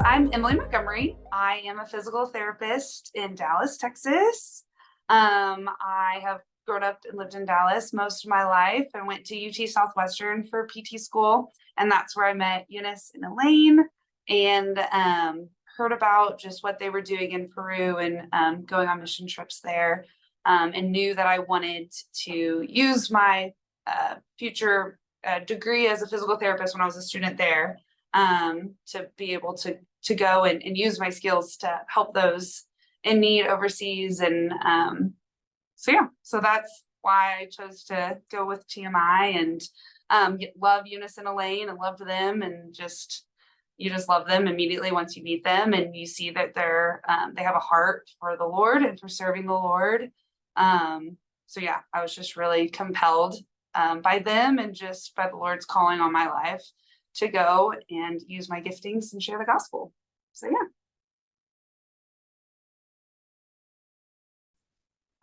I'm Emily Montgomery. I am a physical therapist in Dallas, Texas. I have grown up and lived in Dallas most of my life and went to UT Southwestern for PT school. And that's where I met Eunice and Elaine and heard about just what they were doing in Peru and going on mission trips there, and knew that I wanted to use my future degree as a physical therapist when I was a student there, to be able to go and use my skills to help those in need overseas. And so that's why I chose to go with TMI, and love Eunice and Elaine and loved them, and you just love them immediately once you meet them and you see that they have a heart for the Lord and for serving the Lord. So yeah, I was just really compelled by them and just by the Lord's calling on my life to go and use my giftings and share the gospel. So yeah.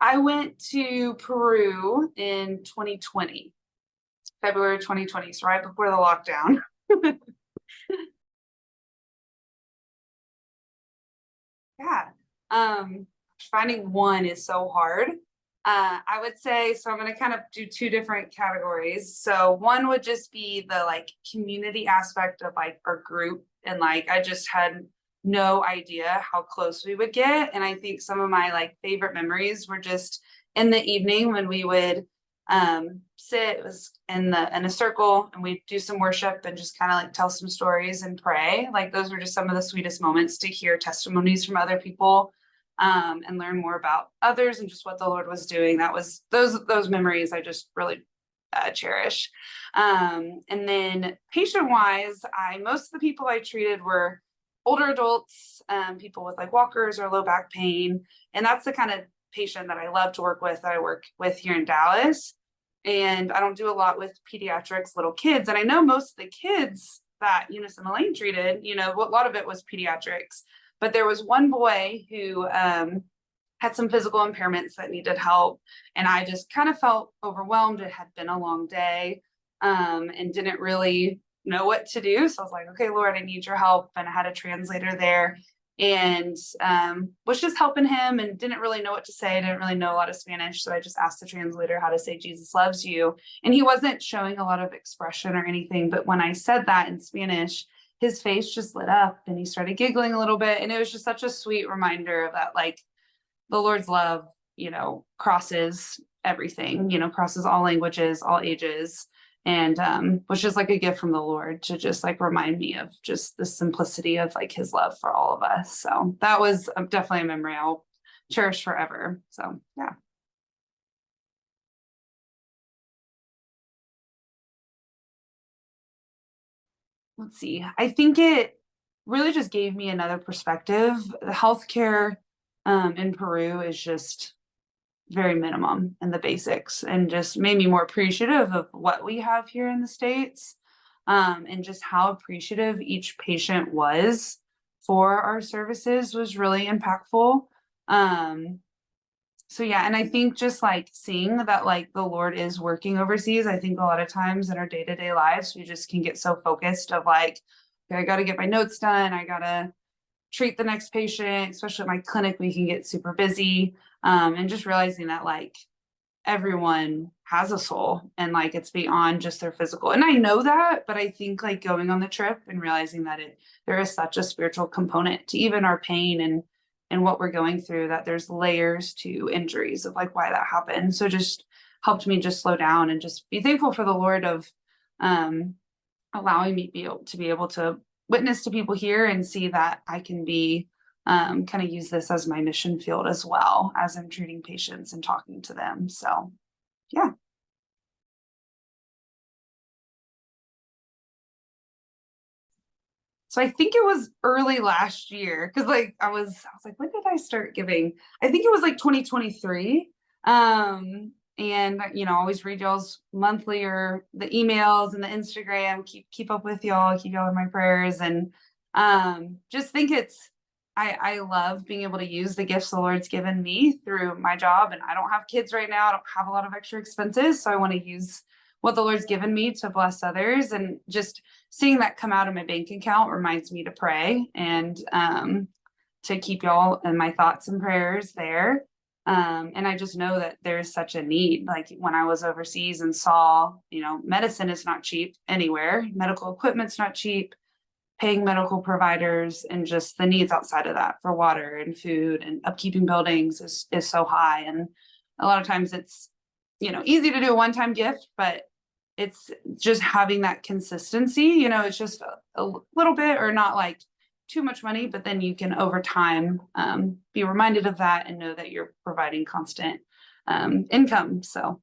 I went to Peru in 2020, February 2020, so right before the lockdown. Yeah. Finding one is so hard. I would say, so I'm going to kind of do two different categories. So one would just be the like community aspect of like our group. And like, I just had no idea how close we would get. And I think some of my like favorite memories were just in the evening when we would sit, it was in a circle, and we'd do some worship and just kind of like tell some stories and pray. Like those were just some of the sweetest moments to hear testimonies from other people, and learn more about others and just what the Lord was doing. That was those memories I just really cherish. And then patient wise, most of the people I treated were older adults, people with like walkers or low back pain. And that's the kind of patient that I love to work with, that I work with here in Dallas. And I don't do a lot with pediatrics, little kids. And I know most of the kids that Eunice and Elaine treated, a lot of it was pediatrics. But there was one boy who had some physical impairments that needed help. And I just kind of felt overwhelmed. It had been a long day, and didn't really know what to do. So I was like, okay, Lord, I need your help. And I had a translator there, and was just helping him and didn't really know what to say. Didn't really know a lot of Spanish. So I just asked the translator how to say Jesus loves you. And he wasn't showing a lot of expression or anything. But when I said that in Spanish, his face just lit up and he started giggling a little bit. And it was just such a sweet reminder of that, like, the Lord's love, crosses everything, crosses all languages, all ages. And was just like a gift from the Lord to just like remind me of just the simplicity of like his love for all of us. So that was definitely a memory I'll cherish forever. So yeah. Let's see. I think it really just gave me another perspective. The healthcare in Peru is just very minimum in the basics, and just made me more appreciative of what we have here in the States, and just how appreciative each patient was for our services was really impactful. So yeah, and I think just like seeing that like the Lord is working overseas, I think a lot of times in our day-to-day lives, we just can get so focused of like, okay, I got to get my notes done. I got to treat the next patient, especially at my clinic, we can get super busy. And just realizing that like everyone has a soul and like it's beyond just their physical. And I know that, but I think like going on the trip and realizing that there is such a spiritual component to even our pain and what we're going through, that there's layers to injuries of like why that happened. So just helped me just slow down and just be thankful for the Lord of allowing me to be able to witness to people here and see that I can be kind of use this as my mission field as well as I'm treating patients and talking to them. So yeah. So I think it was early last year, because like I was like, when did I start giving? I think it was like 2023. And always read y'all's monthly or the emails and the Instagram, keep up with y'all, keep y'all in my prayers. And just think I love being able to use the gifts the Lord's given me through my job. And I don't have kids right now. I don't have a lot of extra expenses. So I want to use what the Lord's given me to bless others, and just seeing that come out of my bank account reminds me to pray and to keep y'all in my thoughts and prayers there. And I just know that there's such a need. Like when I was overseas and saw, medicine is not cheap anywhere. Medical equipment's not cheap. Paying medical providers and just the needs outside of that for water and food and upkeeping buildings is so high. And a lot of times it's, easy to do a one-time gift, but it's just having that consistency, it's just a little bit, or not like too much money, but then you can over time be reminded of that and know that you're providing constant income. So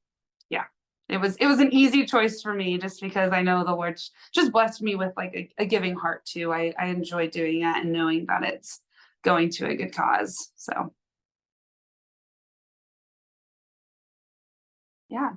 yeah, it was an easy choice for me, just because I know the Lord just blessed me with like a giving heart too. I enjoy doing that and knowing that it's going to a good cause. So yeah,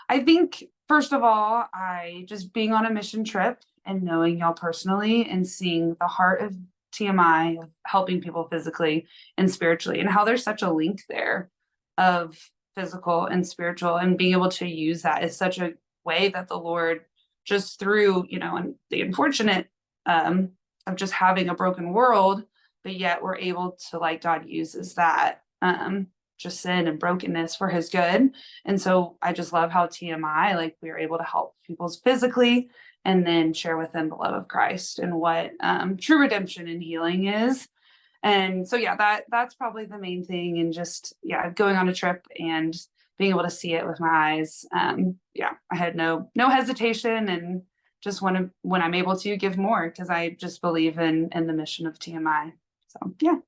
I think first of all, I just being on a mission trip and knowing y'all personally and seeing the heart of TMI, of helping people physically and spiritually, and how there's such a link there of physical and spiritual, and being able to use that is such a way that the Lord, just through, and the unfortunate of just having a broken world, but yet we're able to, like, God uses that just sin and brokenness for his good. And so I just love how TMI, like, we are able to help people physically and then share with them the love of Christ and what true redemption and healing is. And so, yeah, that's probably the main thing. And just, going on a trip and being able to see it with my eyes. I had no hesitation, and just want to, when I'm able to, give more, because I just believe in the mission of TMI. So, yeah.